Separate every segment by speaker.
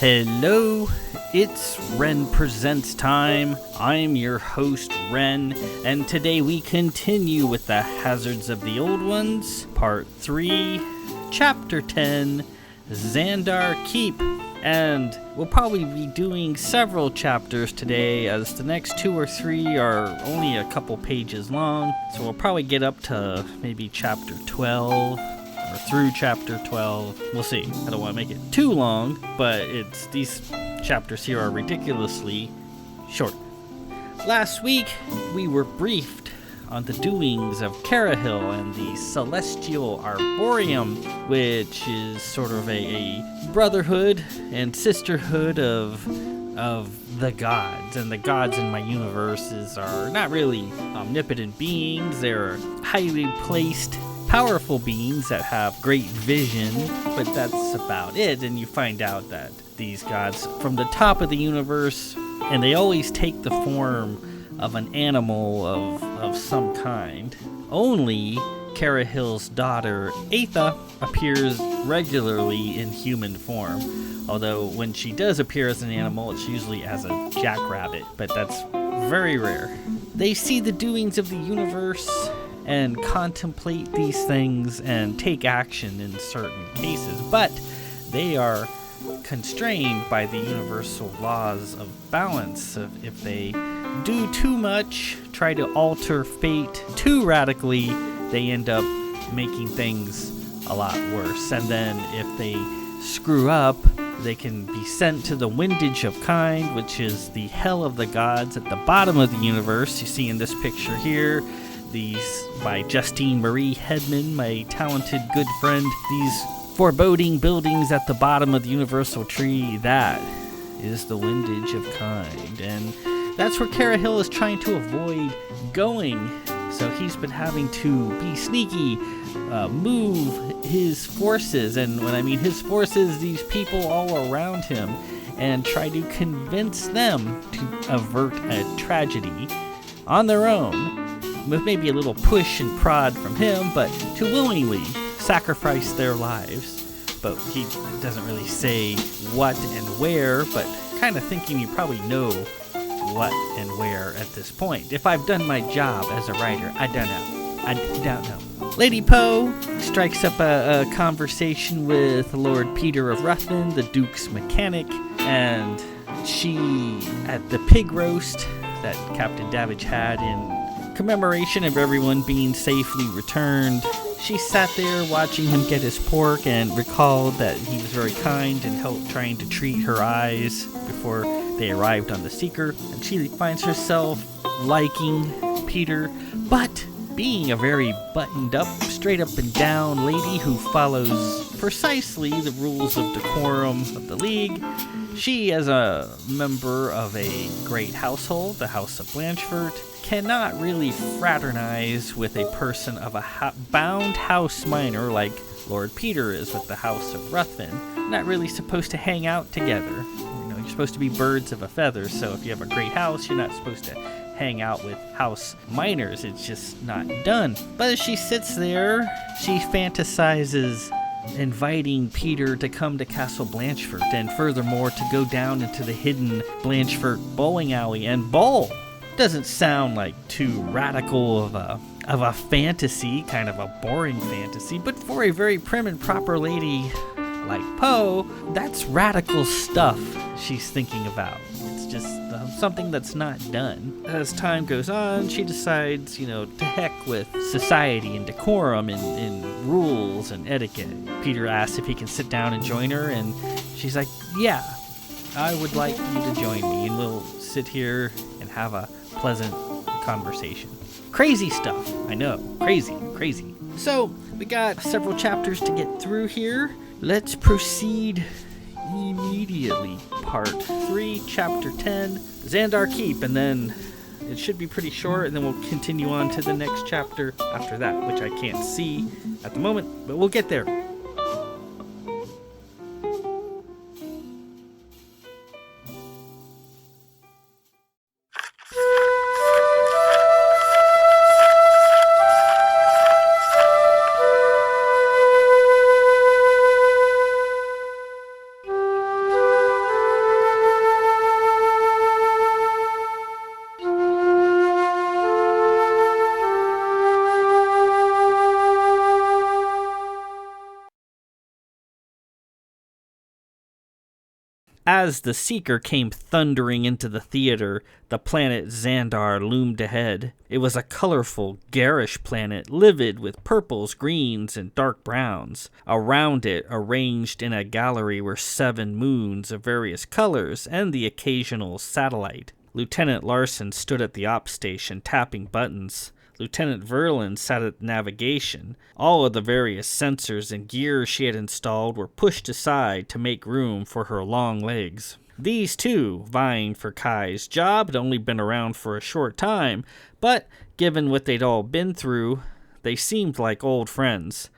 Speaker 1: Hello, it's Ren Presents time. I'm your host, Ren, and today we continue with the Hazards of the Old Ones, Part 3, Chapter 10, Xandarr Keep. And we'll probably be doing several chapters today, as the next 2 or 3 are only a couple pages long, so we'll probably get up to maybe Chapter 12. Or through chapter 12. We'll see. I don't want to make it too long, but these chapters here are ridiculously short. Last week, we were briefed on the doings of Carahil and the Celestial Arboreum, which is sort of a brotherhood and sisterhood of the gods. And the gods in my universes are not really omnipotent beings. They're highly placed, powerful beings that have great vision, but that's about it. And you find out that these gods from the top of the universe, and they always take the form of an animal of some kind. Only Carahil's daughter, Atha, appears regularly in human form, although when she does appear as an animal, it's usually as a jackrabbit, but that's very rare. They see the doings of the universe and contemplate these things and take action in certain cases, but they are constrained by the universal laws of balance. If they do too much, try to alter fate too radically, they end up making things a lot worse. And then if they screw up, they can be sent to the Windage of Kind, which is the hell of the gods at the bottom of the universe. You see in this picture here, these by Justine Marie Hedman, my talented good friend, these foreboding buildings at the bottom of the universal tree. That is the Windage of Kind, and that's where Carahil is trying to avoid going. So he's been having to be sneaky, move his forces, and when I mean his forces, these people all around him, and try to convince them to avert a tragedy on their own, with maybe a little push and prod from him, but to willingly sacrifice their lives. But he doesn't really say what and where, but kind of thinking you probably know what and where at this point. If I've done my job as a writer, I don't know. Lady Poe strikes up a conversation with Lord Peter of Ruthven, the Duke's mechanic, and she, at the pig roast that Captain Davidge had in commemoration of everyone being safely returned, she sat there watching him get his pork and recalled that he was very kind and helped trying to treat her eyes before they arrived on the Seeker, and she finds herself liking Peter, but being a very buttoned up, straight up and down lady who follows precisely the rules of decorum of the League, she, as a member of a great household, the House of Blanchford, cannot really fraternize with a person of a bound house minor like Lord Peter is with the House of Ruthven. Not really supposed to hang out together. You're supposed to be birds of a feather, so if you have a great house, you're not supposed to hang out with house minors. It's just not done. But as she sits there, she fantasizes inviting Peter to come to Castle Blanchford, and furthermore to go down into the hidden Blanchford bowling alley and bowl. Doesn't sound like too radical of a fantasy, kind of a boring fantasy, but for a very prim and proper lady like Poe, that's radical stuff she's thinking about. It's just something that's not done. As time goes on, she decides, to heck with society and decorum and rules and etiquette. Peter asks if he can sit down and join her, and she's like, yeah, I would like you to join me, and we'll sit here and have a pleasant conversation. Crazy stuff, I know. Crazy. So, we got several chapters to get through here. Let's proceed immediately. Part 3, Chapter 10, Xandarr Keep, and then it should be pretty short, and then we'll continue on to the next chapter after that, which I can't see at the moment, but we'll get there. As the Seeker came thundering into the theater, the planet Xandarr loomed ahead. It was a colorful, garish planet, livid with purples, greens, and dark browns. Around it, arranged in a gallery, were 7 moons of various colors and the occasional satellite. Lieutenant Larson stood at the op station, tapping buttons. Lieutenant Verlin sat at navigation. All of the various sensors and gears she had installed were pushed aside to make room for her long legs. These two, vying for Kai's job, had only been around for a short time, but given what they'd all been through, they seemed like old friends.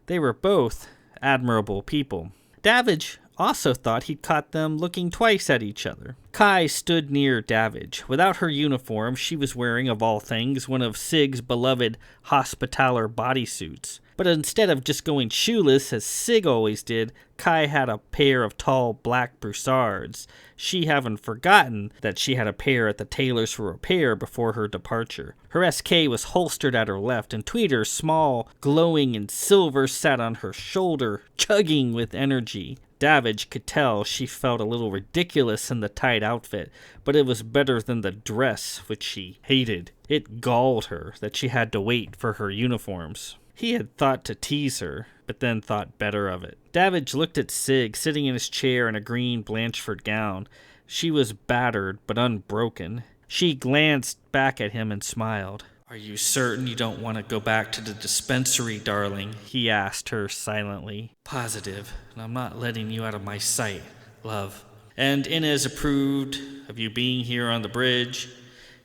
Speaker 1: They were both admirable people. Davidge also thought he'd caught them looking twice at each other. Kai stood near Davidge. Without her uniform, she was wearing, of all things, one of Sig's beloved Hospitaller bodysuits. But instead of just going shoeless, as Sig always did, Kai had a pair of tall black Broussards, she having forgotten that she had a pair at the tailor's for repair before her departure. Her SK was holstered at her left, and Tweeter, small, glowing in silver, sat on her shoulder, chugging with energy. Davidge could tell she felt a little ridiculous in the tight outfit, but it was better than the dress, which she hated. It galled her that she had to wait for her uniforms. He had thought to tease her, but then thought better of it. Davidge looked at Sig, sitting in his chair in a green Blanchford gown. She was battered, but unbroken. She glanced back at him and smiled. "Are you certain you don't want to go back to the dispensary, darling?" he asked her silently. "Positive, and I'm not letting you out of my sight, love." "And Inez approved of you being here on the bridge?"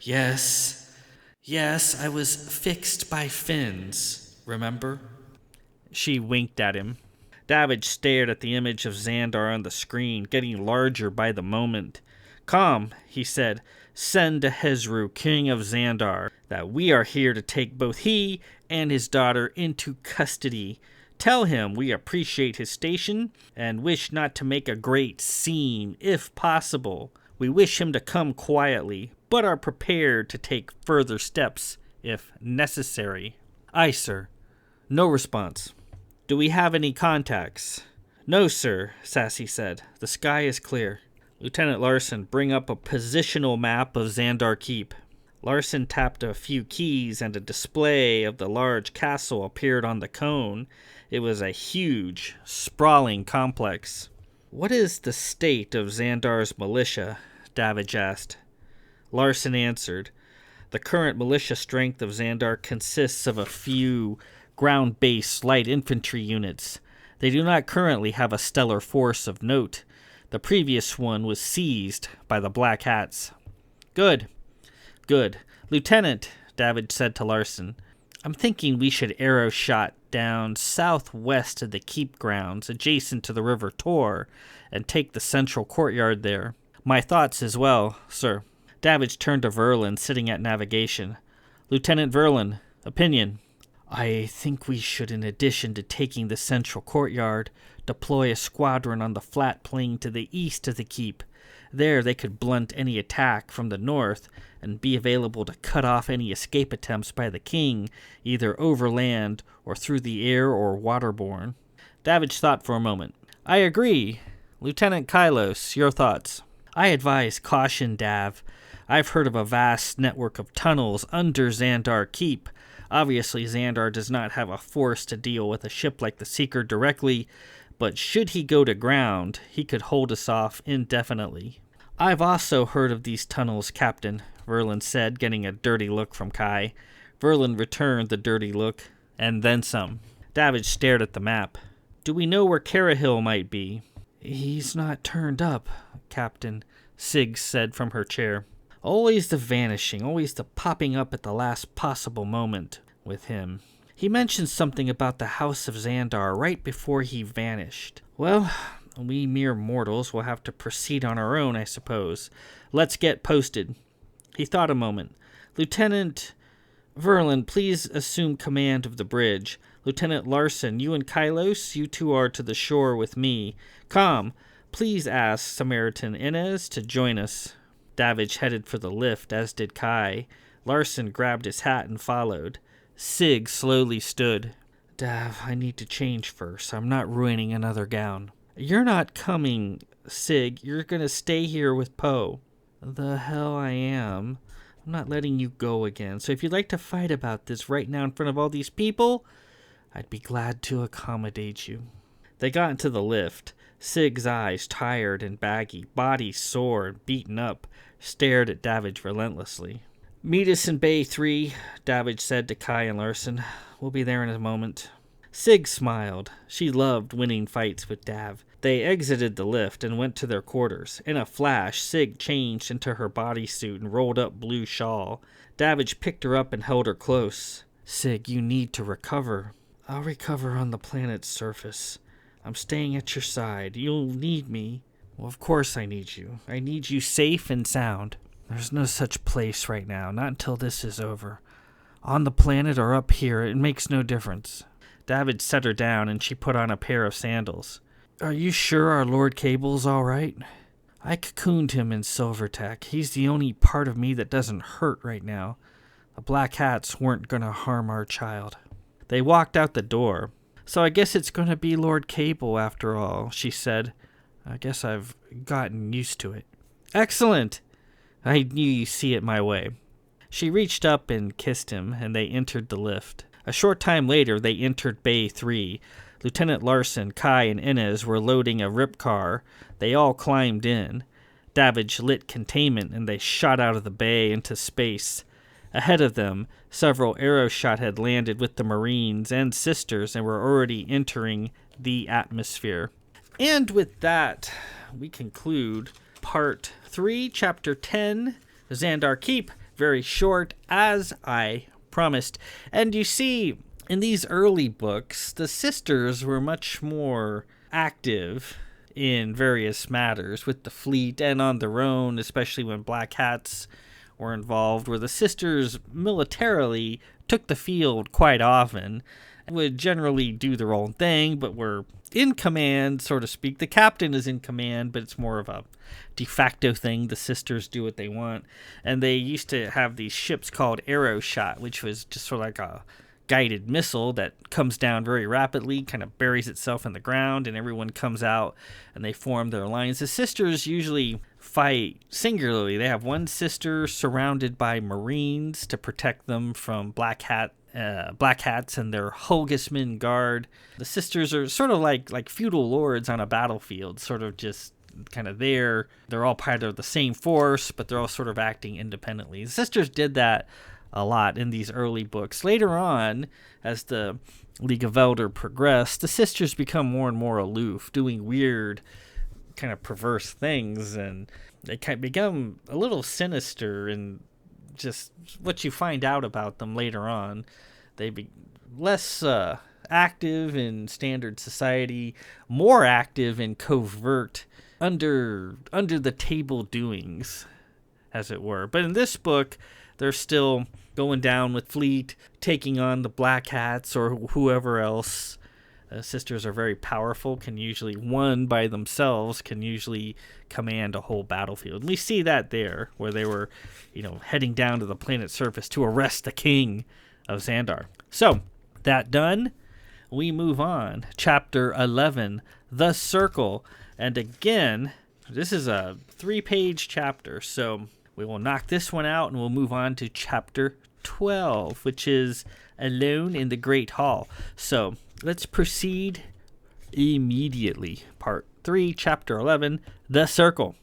Speaker 1: Yes, I was fixed by fins, remember?" She winked at him. Davidge stared at the image of Xandarr on the screen, getting larger by the moment. "Come," he said, "send to Hezru, king of Xandarr, that we are here to take both he and his daughter into custody. Tell him we appreciate his station and wish not to make a great scene, if possible. We wish him to come quietly, but are prepared to take further steps if necessary." "Aye, sir." No response. "Do we have any contacts?" "No, sir," Sassy said. "The sky is clear." "Lieutenant Larson, bring up a positional map of Xandarr Keep." Larson tapped a few keys and a display of the large castle appeared on the cone. It was a huge, sprawling complex. "What is the state of Xandarr's militia?" Davidge asked. Larson answered. "The current militia strength of Xandarr consists of a few ground-based light infantry units. They do not currently have a stellar force of note. The previous one was seized by the Black Hats." Good. "Lieutenant," Davidge said to Larson, "I'm thinking we should arrow shot down southwest of the keep grounds, adjacent to the River Tor, and take the central courtyard there." "My thoughts as well, sir." Davidge turned to Verlin, sitting at navigation. "Lieutenant Verlin, opinion?" "I think we should, in addition to taking the central courtyard, deploy a squadron on the flat plain to the east of the keep. There they could blunt any attack from the north and be available to cut off any escape attempts by the king, either overland or through the air or waterborne." Davidge thought for a moment. "I agree. Lieutenant Kylos, your thoughts?" "I advise caution, Dav. I've heard of a vast network of tunnels under Xandarr Keep. Obviously, Xandarr does not have a force to deal with a ship like the Seeker directly, but should he go to ground, he could hold us off indefinitely." "I've also heard of these tunnels, Captain," Verlin said, getting a dirty look from Kai. Verlin returned the dirty look, and then some. Davidge stared at the map. "Do we know where Carahil might be?" "He's not turned up, Captain," Sig said from her chair. "Always the vanishing, always the popping up at the last possible moment with him. He mentioned something about the House of Xandarr right before he vanished. Well, we mere mortals will have to proceed on our own, I suppose. Let's get posted." He thought a moment. "Lieutenant Verlin, please assume command of the bridge. Lieutenant Larson, you and Kylos, you two are to the shore with me. Come, please ask Samaritan Inez to join us." Davidge headed for the lift, as did Kai. Larson grabbed his hat and followed. Sig slowly stood. "Dav, I need to change first. I'm not ruining another gown." You're not coming, Sig. You're gonna stay here with Poe. The hell I am. I'm not letting you go again. So if you'd like to fight about this right now in front of all these people, I'd be glad to accommodate you. They got into the lift. Sig's eyes, tired and baggy, body sore and beaten up, stared at Davidge relentlessly. Meet us in Bay 3, Davidge said to Kai and Larson. We'll be there in a moment. Sig smiled. She loved winning fights with Dav. They exited the lift and went to their quarters. In a flash, Sig changed into her bodysuit and rolled up blue shawl. Davidge picked her up and held her close. Sig, you need to recover. I'll recover on the planet's surface. I'm staying at your side. You'll need me. Well, of course I need you. I need you safe and sound. There's no such place right now, not until this is over. On the planet or up here, it makes no difference. David set her down and she put on a pair of sandals. Are you sure our Lord Cable's all right? I cocooned him in Silvertech. He's the only part of me that doesn't hurt right now. The Black Hats weren't going to harm our child. They walked out the door. So I guess it's going to be Lord Cable after all, she said. I guess I've gotten used to it. Excellent! I knew you'd see it my way. She reached up and kissed him, and they entered the lift. A short time later, they entered Bay 3. Lieutenant Larson, Kai, and Inez were loading a rip car. They all climbed in. Davidge lit containment, and they shot out of the bay into space. Ahead of them, several Aeroshot had landed with the Marines and Sisters and were already entering the atmosphere. And with that, we conclude Part 3, Chapter 10, Xandarr Keep. Very short, as I promised. And you see, in these early books, the Sisters were much more active in various matters with the fleet and on their own, especially when Black Hats were involved, where the Sisters militarily took the field quite often, would generally do their own thing, but were in command, so to speak. The captain is in command, but it's more of a de facto thing. The Sisters do what they want. And they used to have these ships called Aeroshot, which was just sort of like a guided missile that comes down very rapidly, kind of buries itself in the ground, and everyone comes out and they form their lines. The Sisters usually fight singularly. They have one sister surrounded by Marines to protect them from Black Hats and their Hogisman guard. The Sisters are sort of like feudal lords on a battlefield, sort of just kind of there. They're all part of the same force, but they're all sort of acting independently. The Sisters did that a lot in these early books. Later on, as the League of Elder progressed, the Sisters become more and more aloof, doing weird, kind of perverse things, and they kind of become a little sinister in just what you find out about them later on. They be less active in standard society, more active in covert, under the table doings, as it were. But in this book, they're still going down with fleet, taking on the Black Hats or whoever else. Sisters are very powerful, one by themselves can usually command a whole battlefield. And we see that there, where they were, heading down to the planet's surface to arrest the king of Xandarr. So, that done, we move on. Chapter 11, The Circle. And again, this is a 3-page chapter, so we will knock this one out and we'll move on to Chapter 12, which is Alone in the Great Hall. So, let's proceed immediately. Part 3, Chapter 11, The Circle.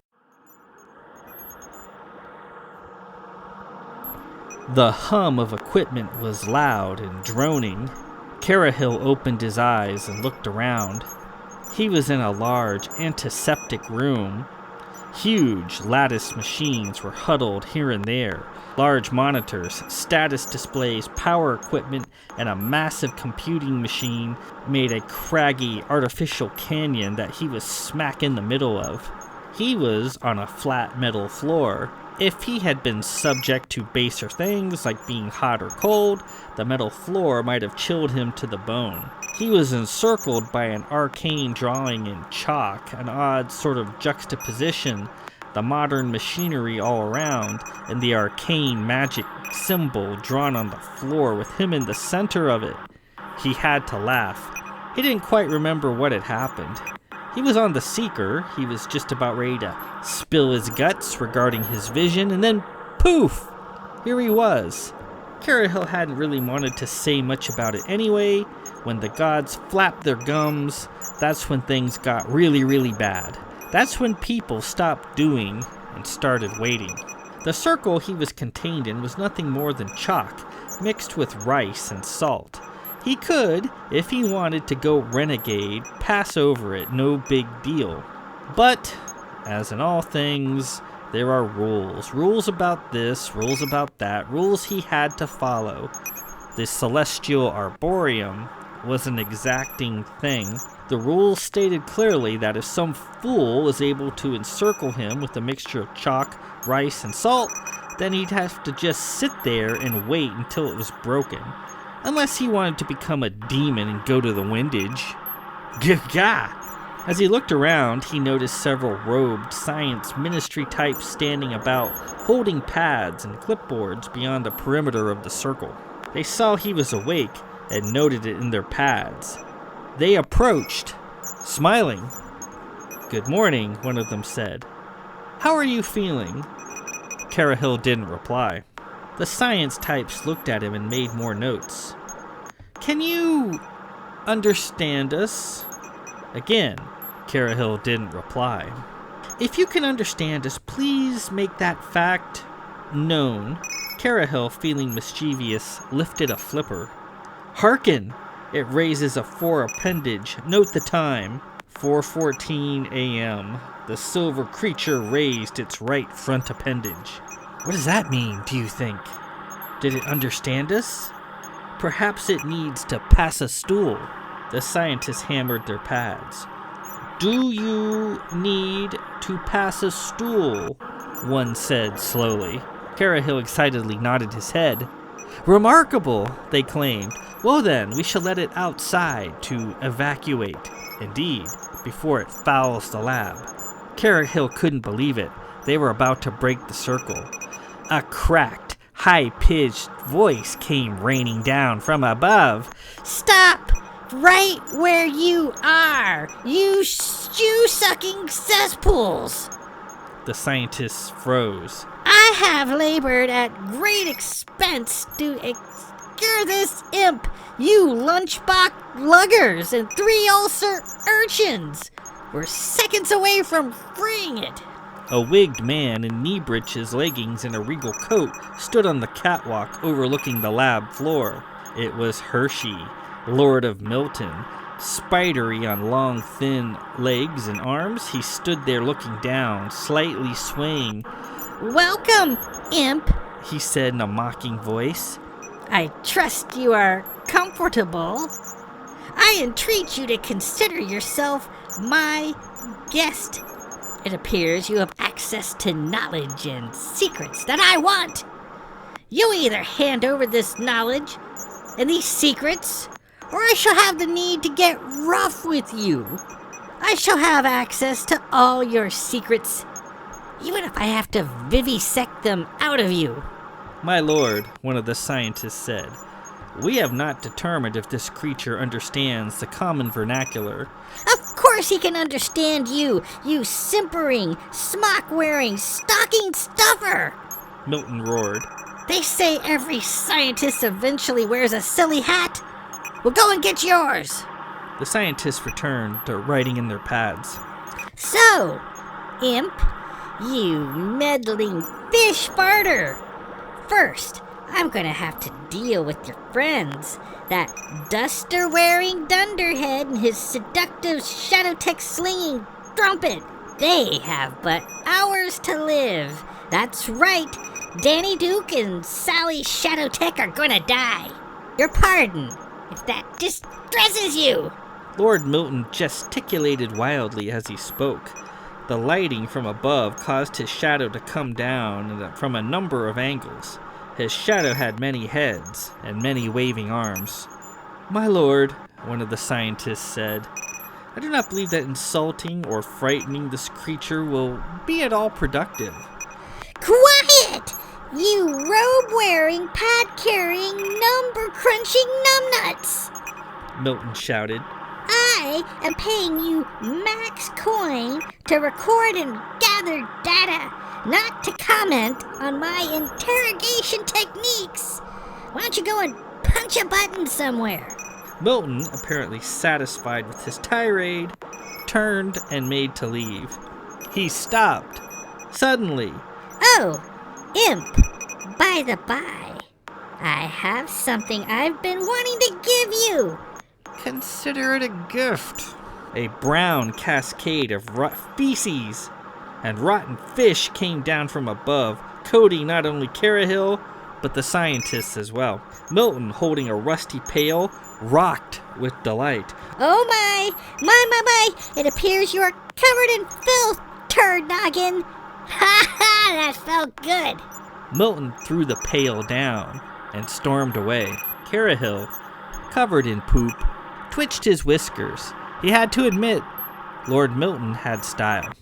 Speaker 1: The hum of equipment was loud and droning. Carahil opened his eyes and looked around. He was in a large antiseptic room. Huge lattice machines were huddled here and there. Large monitors, status displays, power equipment, and a massive computing machine made a craggy artificial canyon that he was smack in the middle of. He was on a flat metal floor. If he had been subject to baser things like being hot or cold, the metal floor might have chilled him to the bone. He was encircled by an arcane drawing in chalk, an odd sort of juxtaposition, the modern machinery all around, and the arcane magic symbol drawn on the floor with him in the center of it. He had to laugh. He didn't quite remember what had happened. He was on the seeker. He was just about ready to spill his guts regarding his vision, and then poof! Here he was. Carahil hadn't really wanted to say much about it anyway. When the gods flapped their gums, that's when things got really, really bad. That's when people stopped doing and started waiting. The circle he was contained in was nothing more than chalk, mixed with rice and salt. He could, if he wanted to go renegade, pass over it, no big deal. But, as in all things, there are rules. Rules about this, rules about that, rules he had to follow. The celestial arboreum was an exacting thing. The rules stated clearly that if some fool was able to encircle him with a mixture of chalk, rice, and salt, then he'd have to just sit there and wait until it was broken. Unless he wanted to become a demon and go to the windage. Gah! As he looked around, he noticed several robed science ministry types standing about, holding pads and clipboards beyond the perimeter of the circle. They saw he was awake and noted it in their pads. They approached, smiling. "Good morning," one of them said. "How are you feeling?" Carahil didn't reply. The science types looked at him and made more notes. "Can you understand us?" Again, Carahil didn't reply. "If you can understand us, please make that fact known." Carahil, feeling mischievous, lifted a flipper. "Hearken! It raises a 4 appendage. Note the time. 4:14 a.m. The silver creature raised its right front appendage." What does that mean, do you think? Did it understand us? Perhaps it needs to pass a stool. The scientists hammered their pads. "Do you need to pass a stool?" one said slowly. Carahil excitedly nodded his head. "Remarkable," they claimed. "Well then, we shall let it outside to evacuate. Indeed, before it fouls the lab." Carahil couldn't believe it. They were about to break the circle. A cracked, high-pitched voice came raining down from above.
Speaker 2: "Stop! Right where you are, you shoe-sucking cesspools!"
Speaker 1: The scientists froze.
Speaker 2: "I have labored at great expense to secure this imp, you lunchbox luggers and 3 ulcer urchins. We're seconds away from freeing it."
Speaker 1: A wigged man in knee breeches, leggings, and a regal coat stood on the catwalk overlooking the lab floor. It was Hershey, Lord of Milton. Spidery on long, thin legs and arms, he stood there looking down, slightly swaying.
Speaker 2: "Welcome, imp,"
Speaker 1: he said in a mocking voice.
Speaker 2: "I trust you are comfortable. I entreat you to consider yourself my guest. It appears you have access to knowledge and secrets that I want. You either hand over this knowledge and these secrets, or I shall have the need to get rough with you. I shall have access to all your secrets, even if I have to vivisect them out of you."
Speaker 1: "My lord," one of the scientists said, "we have not determined if this creature understands the common vernacular."
Speaker 2: "Of course he can understand you, you simpering, smock-wearing, stocking stuffer!"
Speaker 1: Milton roared.
Speaker 2: "They say every scientist eventually wears a silly hat. Well, go and get yours."
Speaker 1: The scientists returned to writing in their pads.
Speaker 2: "So, imp, you meddling fish farter. First, I'm gonna have to deal with your friends. That duster-wearing dunderhead and his seductive Shadowtech-slinging trumpet. They have but hours to live. That's right, Danny Duke and Sally Shadowtech are gonna die. Your pardon, if that distresses you."
Speaker 1: Lord Milton gesticulated wildly as he spoke. The lighting from above caused his shadow to come down from a number of angles. His shadow had many heads and many waving arms. "My lord," one of the scientists said, "I do not believe that insulting or frightening this creature will be at all productive."
Speaker 2: "Quiet! You robe-wearing, pad-carrying, number-crunching numbnuts!"
Speaker 1: Milton shouted.
Speaker 2: "I I am paying you max coin to record and gather data, not to comment on my interrogation techniques. Why don't you go and punch a button somewhere?
Speaker 1: Milton, apparently satisfied with his tirade, turned and made to leave. He stopped. Suddenly.
Speaker 2: Oh, imp. By the by, I have something I've been wanting to give you.
Speaker 1: Consider it a gift. A brown cascade of feces and rotten fish came down from above, coating not only Carahil, but the scientists as well. Milton, holding a rusty pail, rocked with delight.
Speaker 2: Oh my! It appears you're covered in filth, turd noggin. Ha ha! That felt good.
Speaker 1: Milton threw the pail down and stormed away. Carahil, covered in poop, twitched his whiskers. He had to admit, Lord Milton had style.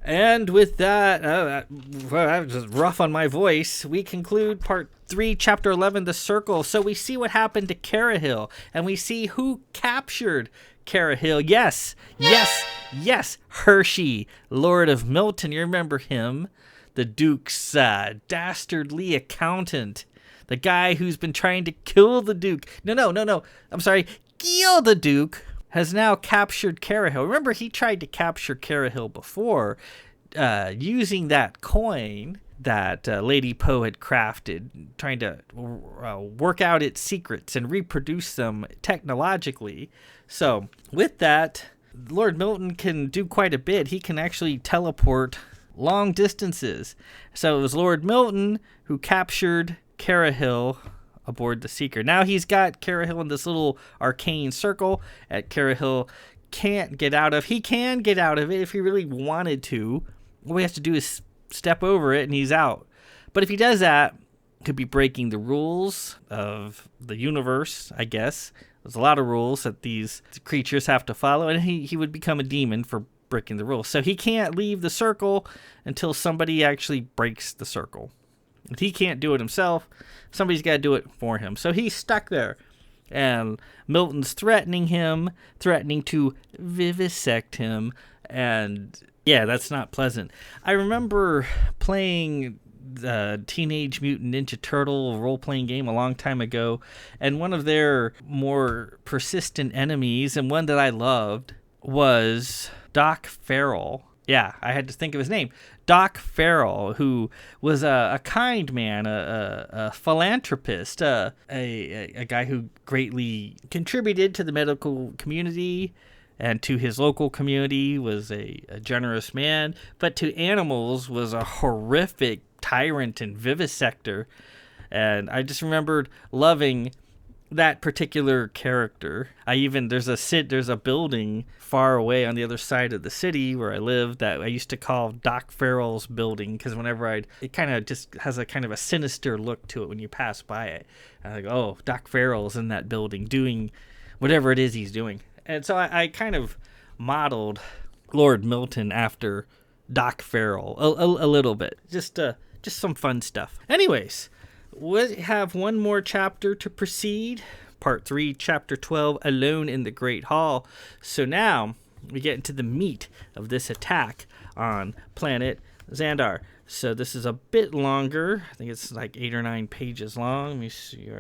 Speaker 1: And with that, that was just rough on my voice, we conclude part 3, chapter 11, The Circle. So we see what happened to Carahil, and we see who captured Carahil. Yes, Hershey, Lord of Milton. You remember him, the Duke's dastardly accountant, the guy who's been trying to kill the Duke. No. I'm sorry, kill the Duke. Has now captured Carahil. Remember, he tried to capture Carahil before using that coin that Lady Poe had crafted, trying to work out its secrets and reproduce them technologically. So with that, Lord Milton can do quite a bit. He can actually teleport long distances. So it was Lord Milton who captured Carahil aboard the Seeker. Now he's got Carahil in this little arcane circle that Carahil can't get out of. He can get out of it if he really wanted to. All he has to do is step over it and he's out. But if he does that, he could be breaking the rules of the universe, I guess. There's a lot of rules that these creatures have to follow, and he would become a demon for breaking the rules. So he can't leave the circle until somebody actually breaks the circle. If he can't do it himself, somebody's got to do it for him. So he's stuck there. And Milton's threatening to vivisect him. And yeah, that's not pleasant. I remember playing the Teenage Mutant Ninja Turtle role-playing game a long time ago. And one of their more persistent enemies, and one that I loved, was Doc Farrell. Yeah, I had to think of his name. Doc Farrell, who was a kind man, a philanthropist, a guy who greatly contributed to the medical community and to his local community, was a generous man, but to animals was a horrific tyrant and vivisector. And I just remembered loving that particular character. There's a building far away on the other side of the city where I live that I used to call Doc Farrell's building, because whenever it kind of just has a kind of a sinister look to it when you pass by it. I go, oh, Doc Farrell's in that building doing whatever it is he's doing. And so I kind of modeled Lord Milton after Doc Farrell a little bit. Just some fun stuff. Anyways, we have one more chapter to proceed. Part 3, Chapter 12, Alone in the Great Hall. So now we get into the meat of this attack on planet Xandarr. So this is a bit longer. I think it's like 8 or 9 pages long. Let me see.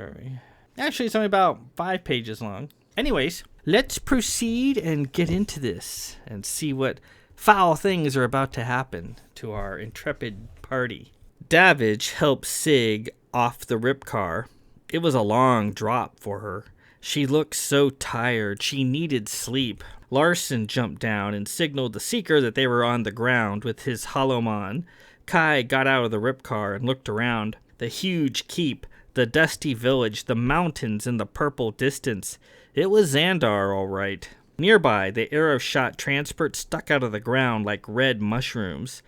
Speaker 1: Actually, it's only about 5 pages long. Anyways, let's proceed and get into this and see what foul things are about to happen to our intrepid party. Davidge helped Sig off the rip car. It was a long drop for her. She looked so tired. She needed sleep. Larson jumped down and signaled the Seeker that they were on the ground with his holomon. Kai got out of the rip car and looked around. The huge keep, the dusty village, the mountains in the purple distance. It was Xandarr, all right. Nearby, the arrow-shot transport stuck out of the ground like red mushrooms.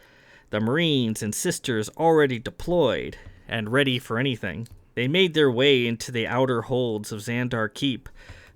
Speaker 1: The Marines and Sisters already deployed and ready for anything. They made their way into the outer holds of Xandarr Keep.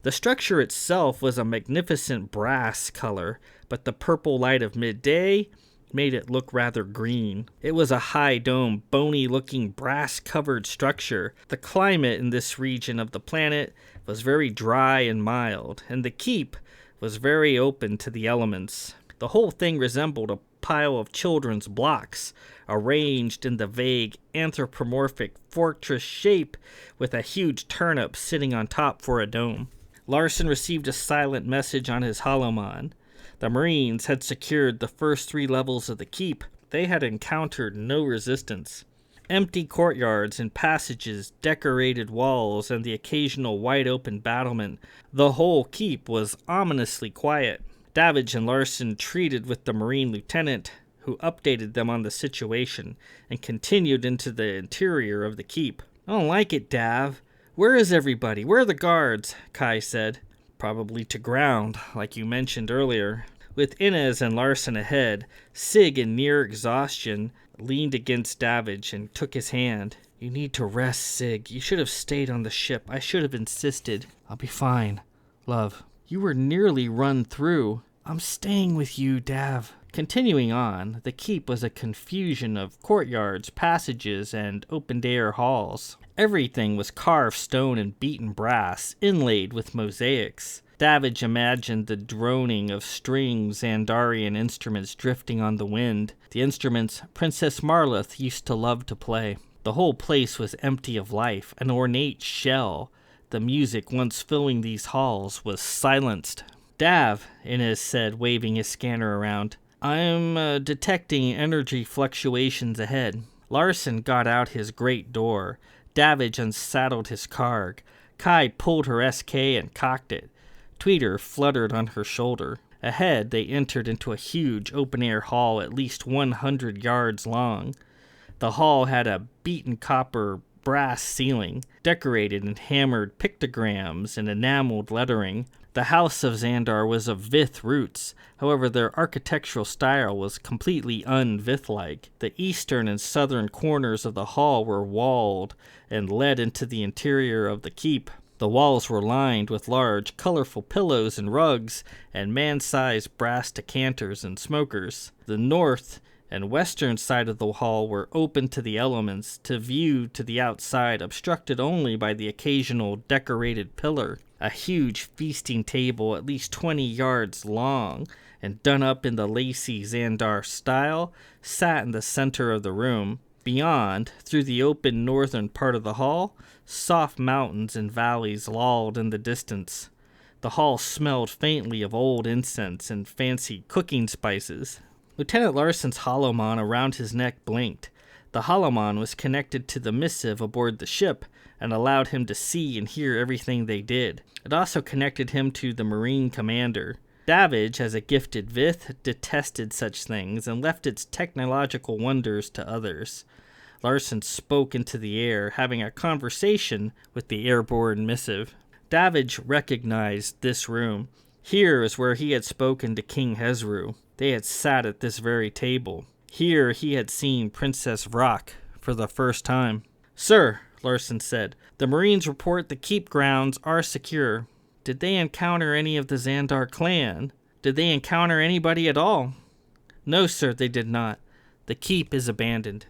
Speaker 1: The structure itself was a magnificent brass color, but the purple light of midday made it look rather green. It was a high-dome, bony-looking, brass-covered structure. The climate in this region of the planet was very dry and mild, and the keep was very open to the elements. The whole thing resembled a pile of children's blocks, arranged in the vague anthropomorphic fortress shape with a huge turnip sitting on top for a dome. Larson received a silent message on his holomon. The Marines had secured the first 3 levels of the keep. They had encountered no resistance. Empty courtyards and passages, decorated walls, and the occasional wide-open battlement. The whole keep was ominously quiet. Davidge and Larson treated with the Marine lieutenant, who updated them on the situation, and continued into the interior of the keep. "I don't like it, Dav. Where is everybody? Where are the guards?" Kai said. "Probably to ground, like you mentioned earlier." With Inez and Larson ahead, Sig, in near exhaustion, leaned against Davidge and took his hand. "You need to rest, Sig. You should have stayed on the ship. I should have insisted." "I'll be fine, love." "You were nearly run through." "I'm staying with you, Dav." Continuing on, the keep was a confusion of courtyards, passages, and open-air halls. Everything was carved stone and beaten brass, inlaid with mosaics. Davidge imagined the droning of strings Xandarian instruments drifting on the wind, the instruments Princess Marlith used to love to play. The whole place was empty of life, an ornate shell. The music once filling these halls was silenced. "Dav," Inez said, waving his scanner around. "I'm detecting energy fluctuations ahead." Larson got out his great door. Davidge unsaddled his Karg. Kai pulled her SK and cocked it. Tweeter fluttered on her shoulder. Ahead, they entered into a huge open-air hall at least 100 yards long. The hall had a beaten copper brass ceiling, decorated in hammered pictograms and enameled lettering. The house of Xandarr was of Vith roots, however their architectural style was completely un-Vith-like. The eastern and southern corners of the hall were walled and led into the interior of the keep. The walls were lined with large, colorful pillows and rugs, and man-sized brass decanters and smokers. The north and western side of the hall were open to the elements, to view to the outside, obstructed only by the occasional decorated pillar. A huge feasting table, at least 20 yards long, and done up in the lacy Xandarr style, sat in the center of the room. Beyond, through the open northern part of the hall, soft mountains and valleys lolled in the distance. The hall smelled faintly of old incense and fancy cooking spices. Lieutenant Larson's holomon around his neck blinked. The holomon was connected to the missive aboard the ship and allowed him to see and hear everything they did. It also connected him to the Marine commander. Davidge, as a gifted Vith, detested such things and left its technological wonders to others. Larson spoke into the air, having a conversation with the airborne missive. Davidge recognized this room. Here is where he had spoken to King Hezru. They had sat at this very table. Here he had seen Princess Vrock for the first time. "Sir," Larson said, "the Marines report the keep grounds are secure." "Did they encounter any of the Xandarr clan? Did they encounter anybody at all?" "No, sir, they did not. The keep is abandoned."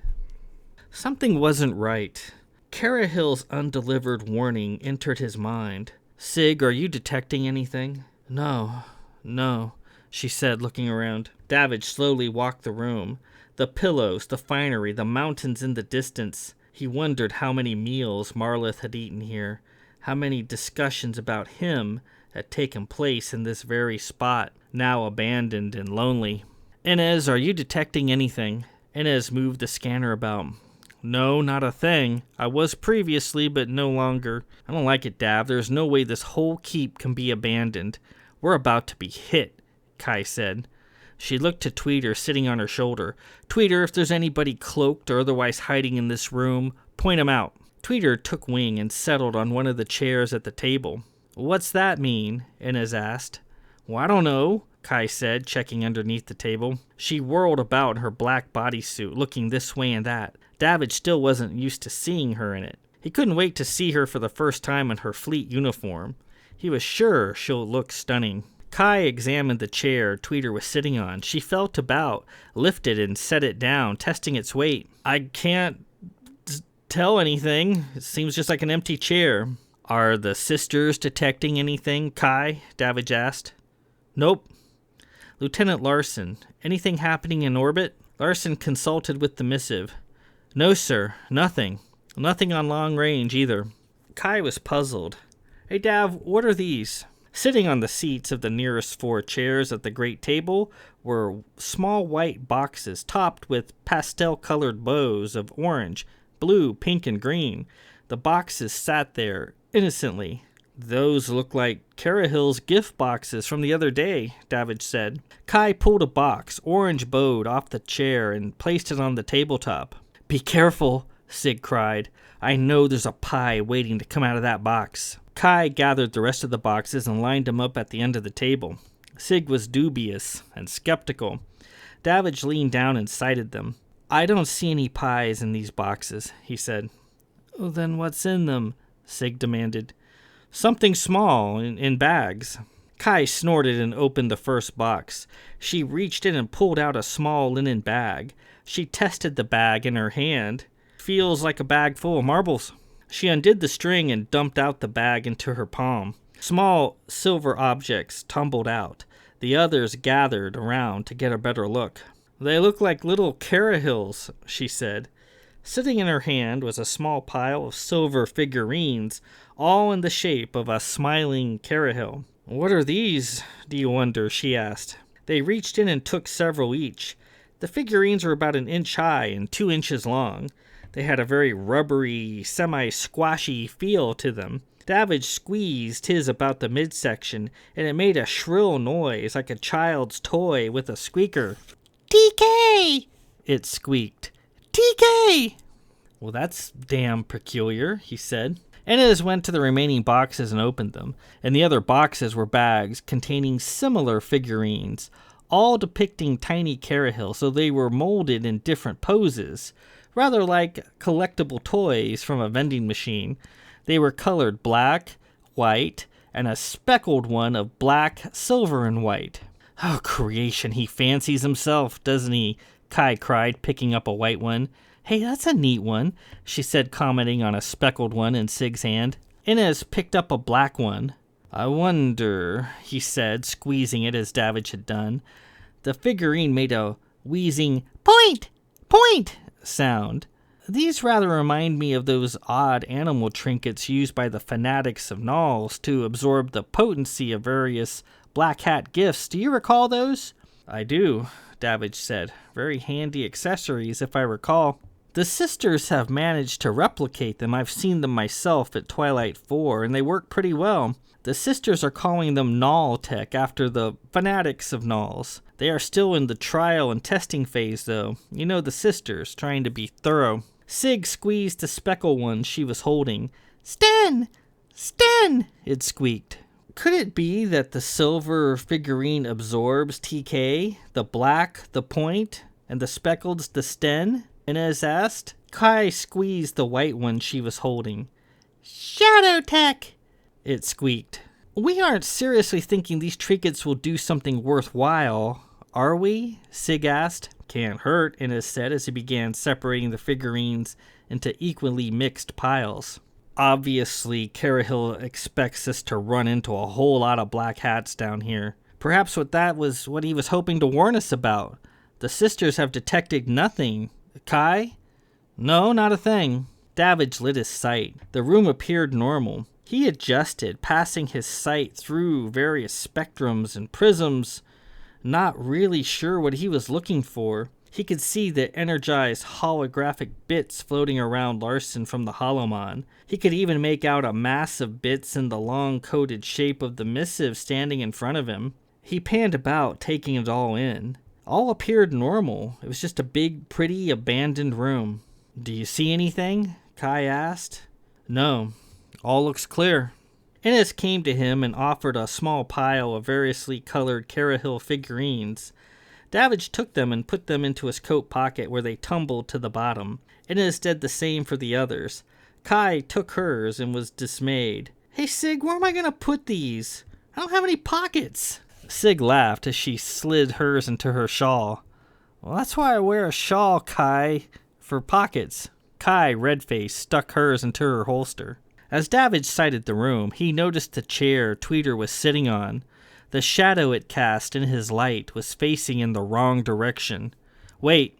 Speaker 1: Something wasn't right. Carahil's undelivered warning entered his mind. "Sig, are you detecting anything?" No, she said, looking around. Davidge slowly walked the room. The pillows, the finery, the mountains in the distance. He wondered how many meals Marlith had eaten here, how many discussions about him had taken place in this very spot, now abandoned and lonely. "Inez, are you detecting anything?" Inez moved the scanner about. "No, not a thing. I was previously, but no longer." "I don't like it, Dav. There's no way this whole keep can be abandoned. We're about to be hit," Kai said. She looked to Tweeter sitting on her shoulder. "Tweeter, if there's anybody cloaked or otherwise hiding in this room, point 'em out." Tweeter took wing and settled on one of the chairs at the table. "What's that mean?" Inez asked. "Well, I don't know," Kai said, checking underneath the table. She whirled about in her black bodysuit, looking this way and that. Davidge still wasn't used to seeing her in it. He couldn't wait to see her for the first time in her fleet uniform. He was sure she'll look stunning. Kai examined the chair Tweeter was sitting on. She felt about, lifted and set it down, testing its weight. "I can't tell anything. It seems just like an empty chair." "Are the sisters detecting anything, Kai?" Davidge asked. Nope. Lieutenant Larson, anything happening in orbit? Larson consulted with the missive. No, sir, nothing. Nothing on long range either. Kai was puzzled. Hey, Dav, what are these? Sitting on the seats of the nearest 4 chairs at the great table were small white boxes topped with pastel-colored bows of orange, blue, pink, and green. The boxes sat there innocently. Those look like Carahil's gift boxes from the other day, Davidge said. Kai pulled a box, orange-bowed, off the chair and placed it on the tabletop. Be careful, Sig cried. I know there's a pie waiting to come out of that box. Kai gathered the rest of the boxes and lined them up at the end of the table. Sig was dubious and skeptical. Davidge leaned down and sighted them. I don't see any pies in these boxes, he said. Oh, then what's in them? Sig demanded. Something small, in bags. Kai snorted and opened the first box. She reached in and pulled out a small linen bag. She tested the bag in her hand. Feels like a bag full of marbles. She undid the string and dumped out the bag into her palm. Small silver objects tumbled out. The others gathered around to get a better look. They look like little Carahils, she said. Sitting in her hand was a small pile of silver figurines, all in the shape of a smiling Carahil. What are these, do you wonder? She asked. They reached in and took several each. The figurines were about 1 inch high and 2 inches long. They had a very rubbery, semi-squashy feel to them. Davidge squeezed his about the midsection, and it made a shrill noise like a child's toy with a squeaker. TK! It squeaked. TK! Well, that's damn peculiar, he said. Inez went to the remaining boxes and opened them, and the other boxes were bags containing similar figurines, all depicting tiny Carahil, so they were molded in different poses, rather like collectible toys from a vending machine. They were colored black, white, and a speckled one of black, silver, and white. Oh, creation, he fancies himself, doesn't he? Kai cried, picking up a white one. Hey, that's a neat one, she said, commenting on a speckled one in Sig's hand. Inez picked up a black one. I wonder, he said, squeezing it as Davidge had done. The figurine made a wheezing point, point sound. These rather remind me of those odd animal trinkets used by the fanatics of Nulls to absorb the potency of various black hat gifts. Do you recall those? I do, Davidge said. Very handy accessories, if I recall. The sisters have managed to replicate them. I've seen them myself at Twilight 4, and they work pretty well. The sisters are calling them Null Tech after the fanatics of Nulls. They are still in the trial and testing phase, though. You know, the sisters, trying to be thorough. Sig squeezed the speckle one she was holding. Sten! Sten! It squeaked. Could it be that the silver figurine absorbs TK, the black, the point, and the specked's the Sten? Inez asked. Kai squeezed the white one she was holding. Shadow Tech! It squeaked. We aren't seriously thinking these trinkets will do something worthwhile, are we? Sig asked. Can't hurt, Inez said as he began separating the figurines into equally mixed piles. Obviously, Carahil expects us to run into a whole lot of black hats down here. Perhaps that was what he was hoping to warn us about. The sisters have detected nothing. Kai? No, not a thing. Davidge lit his sight. The room appeared normal. He adjusted, passing his sight through various spectrums and prisms, not really sure what he was looking for. He could see the energized holographic bits floating around Larson from the holomon. He could even make out a mass of bits in the long-coded shape of the missive standing in front of him. He panned about, taking it all in. All appeared normal. It was just a big, pretty, abandoned room. Do you see anything? Kai asked. No. All looks clear. Inez came to him and offered a small pile of variously colored Carahil figurines. Davidge took them and put them into his coat pocket where they tumbled to the bottom. Inez did the same for the others. Kai took hers and was dismayed. Hey Sig, where am I going to put these? I don't have any pockets. Sig laughed as she slid hers into her shawl. Well, that's why I wear a shawl, Kai, for pockets. Kai, red-faced, stuck hers into her holster. As Davidge sighted the room, he noticed the chair Tweeter was sitting on. The shadow it cast in his light was facing in the wrong direction. "Wait,"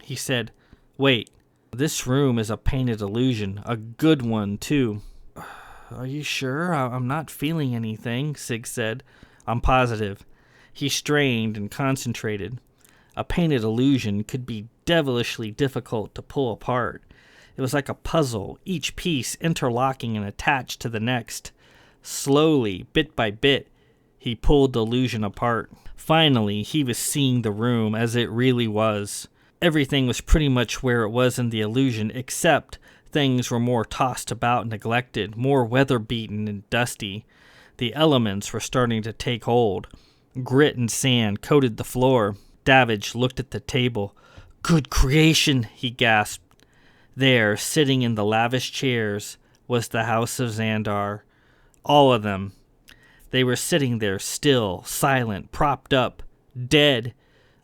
Speaker 1: he said. "Wait. This room is a painted illusion. A good one, too." "Are you sure? I'm not feeling anything," Sig said. "I'm positive." He strained and concentrated. A painted illusion could be devilishly difficult to pull apart. It was like a puzzle, each piece interlocking and attached to the next. Slowly, bit by bit, he pulled the illusion apart. Finally, he was seeing the room as it really was. Everything was pretty much where it was in the illusion, except things were more tossed about and neglected, more weather-beaten and dusty. The elements were starting to take hold. Grit and sand coated the floor. Davidge looked at the table. "Good creation," he gasped. There, sitting in the lavish chairs, was the house of Xandarr. All of them. They were sitting there still, silent, propped up, dead.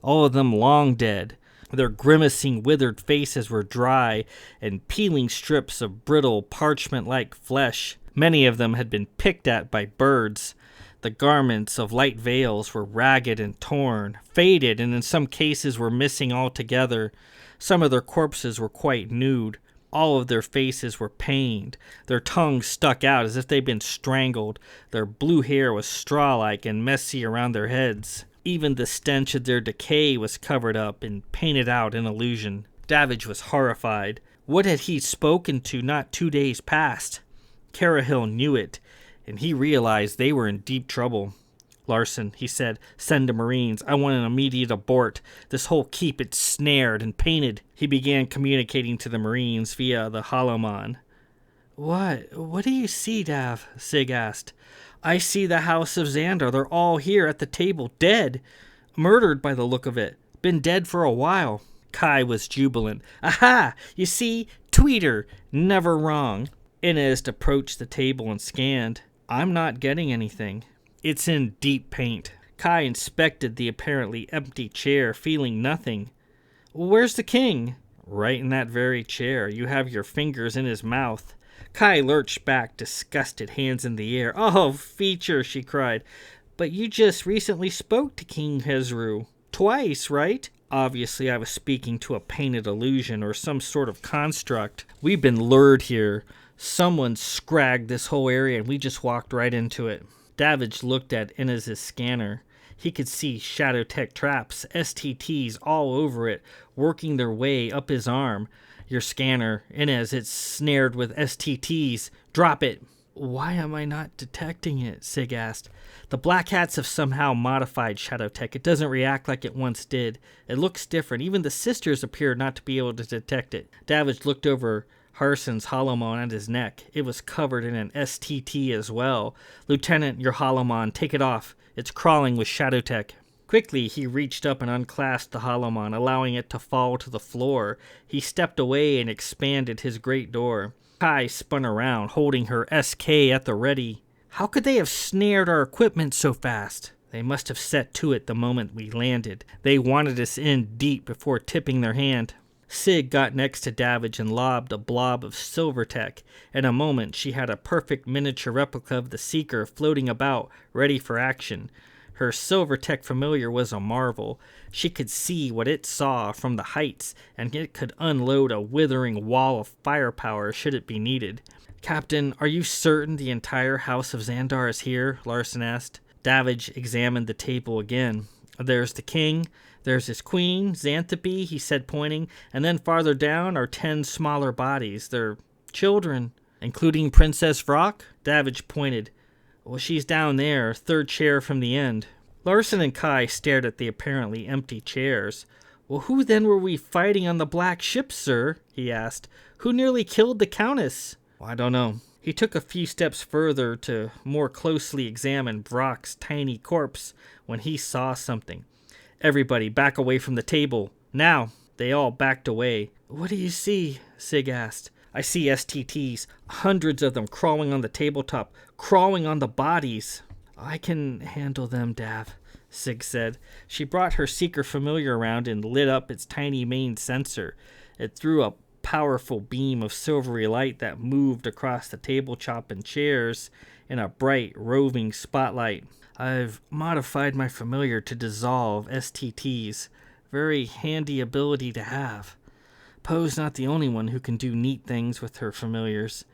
Speaker 1: All of them long dead. Their grimacing, withered faces were dry and peeling strips of brittle, parchment-like flesh. Many of them had been picked at by birds. The garments of light veils were ragged and torn, faded, and in some cases were missing altogether. Some of their corpses were quite nude. All of their faces were pained. Their tongues stuck out as if they'd been strangled. Their blue hair was straw-like and messy around their heads. Even the stench of their decay was covered up and painted out in illusion. Davidge was horrified. What had he spoken to not 2 days past? Carahil knew it, and he realized they were in deep trouble. "Larson," he said, "send the Marines. I want an immediate abort. This whole keep, it's snared and painted." He began communicating to the Marines via the holomon. What do you see, Dav?" Sig asked. "I see the house of Xandarr. They're all here at the table, dead. Murdered by the look of it. Been dead for a while." Kai was jubilant. "Aha! You see? Tweeter. Never wrong." Inez approached the table and scanned. "I'm not getting anything." "It's in deep paint." Kai inspected the apparently empty chair, feeling nothing. "Where's the king?" "Right in that very chair. You have your fingers in his mouth." Kai lurched back, disgusted, hands in the air. "Oh, feature," she cried. "But you just recently spoke to King Hezru. Twice, right?" Obviously, I was speaking to a painted illusion or some sort of construct. We've been lured here. Someone scragged this whole area and we just walked right into it. Davidge looked at Inez's scanner. He could see shadow tech traps, STTs all over it, working their way up his arm. "Your scanner, Inez, it's snared with STTs. Drop it." "Why am I not detecting it?" Sig asked. "The Black Hats have somehow modified shadow tech. It doesn't react like it once did. It looks different. Even the sisters appear not to be able to detect it." Davidge looked over Harson's holomon at his neck. It was covered in an STT as well. "Lieutenant, your holomon, take it off. It's crawling with shadow tech." Quickly, he reached up and unclasped the holomon, allowing it to fall to the floor. He stepped away and expanded his great door. Kai spun around, holding her SK at the ready. "How could they have snared our equipment so fast?" "They must have set to it the moment we landed. They wanted us in deep before tipping their hand." Sig got next to Davidge and lobbed a blob of silver tech. In a moment, she had a perfect miniature replica of the Seeker floating about, ready for action. Her silver tech familiar was a marvel. She could see what it saw from the heights, and it could unload a withering wall of firepower should it be needed. "Captain, are you certain the entire house of Xandarr is here?" Larson asked. Davidge examined the table again. "There's the king. There's his queen, Xanthippe," he said, pointing, "and then farther down are 10 smaller bodies. They're children." "Including Princess Vrock?" Davidge pointed. "Well, she's down there, third chair from the end." Larson and Kai stared at the apparently empty chairs. "Well, who then were we fighting on the black ship, sir?" he asked. "Who nearly killed the Countess?" "Well, I don't know." He took a few steps further to more closely examine Vrock's tiny corpse when he saw something. "Everybody back away from the table. Now!" They all backed away. "What do you see?" Sig asked. "I see STTs, hundreds of them crawling on the tabletop, crawling on the bodies." "I can handle them, Dav," Sig said. She brought her Seeker familiar around and lit up its tiny main sensor. It threw a powerful beam of silvery light that moved across the tabletop and chairs in a bright, roving spotlight. I've modified my familiar to dissolve STTs. Very handy ability to have. Poe's not the only one who can do neat things with her familiars.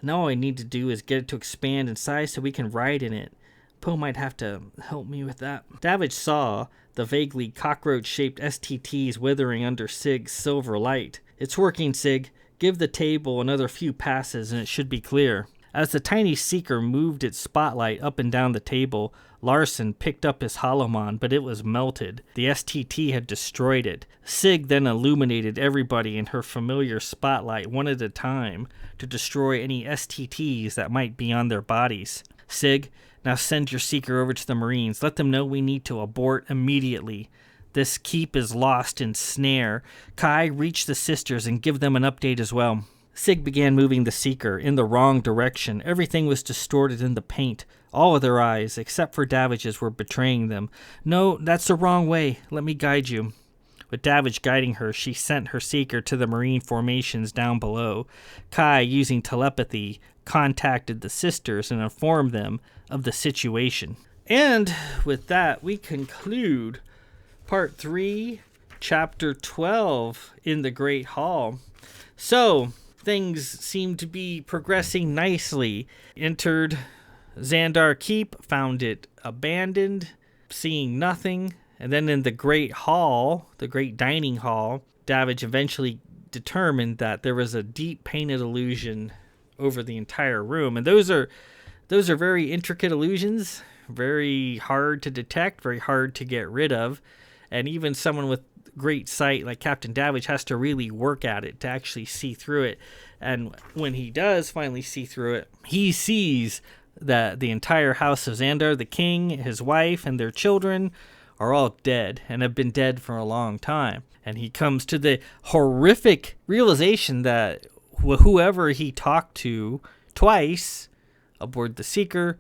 Speaker 1: Now all I need to do is get it to expand in size so we can ride in it. Poe might have to help me with that. Davidge saw the vaguely cockroach-shaped STTs withering under Sig's silver light. It's working, Sig. Give the table another few passes and it should be clear. As the tiny seeker moved its spotlight up and down the table, Larson picked up his holomon, but it was melted. The STT had destroyed it. Sig then illuminated everybody in her familiar spotlight one at a time to destroy any STTs that might be on their bodies. Sig, now send your seeker over to the Marines. Let them know we need to abort immediately. This keep is lost in snare. Kai, reach the sisters and give them an update as well. Sig began moving the seeker in the wrong direction. Everything was distorted in the paint. All of their eyes, except for Davidge's, were betraying them. No, that's the wrong way. Let me guide you. With Davidge guiding her, she sent her seeker to the Marine formations down below. Kai, using telepathy, contacted the sisters and informed them of the situation. And with that, we conclude Part 3, Chapter 12 in the Great Hall. So, things seem to be progressing nicely. Entered Xandarr Keep, found it abandoned, seeing nothing. And then in the Great Hall, the Great Dining Hall, Davidge eventually determined that there was a deep painted illusion over the entire room. And those are very intricate illusions, very hard to detect, very hard to get rid of. And even someone with great sight like Captain Davidge has to really work at it to actually see through it. And when he does finally see through it, he sees that the entire house of Xandarr, the king, his wife, and their children are all dead and have been dead for a long time. And he comes to the horrific realization that whoever he talked to twice aboard the Seeker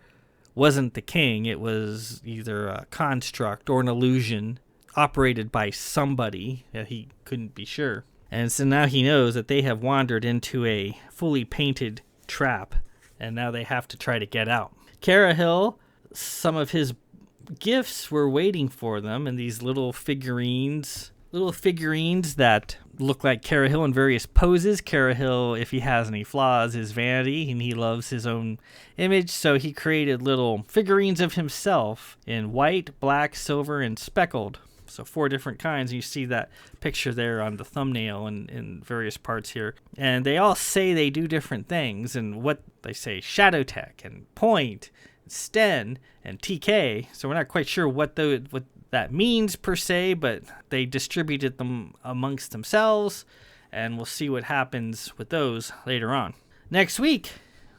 Speaker 1: wasn't the king. It was either a construct or an illusion operated by somebody that he couldn't be sure. And so now he knows that they have wandered into a fully painted trap, and now they have to try to get out. Carahil, some of his gifts were waiting for them in these little figurines that look like Carahil in various poses. Carahil, if he has any flaws, is vanity, and he loves his own image, so he created little figurines of himself in white, black, silver, and speckled. So 4 different kinds. You see that picture there on the thumbnail and in various parts here. And they all say they do different things. And what they say, Shadow Tech and Point, Sten, and TK. So we're not quite sure what that means per se, but they distributed them amongst themselves. And we'll see what happens with those later on. Next week,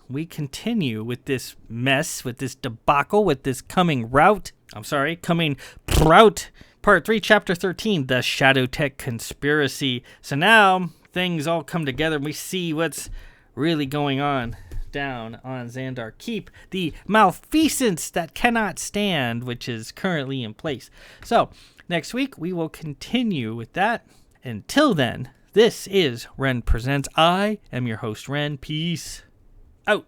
Speaker 1: we continue with this mess, with this debacle, with this coming rout. Part 3, Chapter 13, The Shadow Tech Conspiracy. So now, things all come together and we see what's really going on down on Xandarr Keep. The malfeasance that cannot stand, which is currently in place. So, next week, we will continue with that. Until then, this is Ren Presents. I am your host, Ren. Peace out.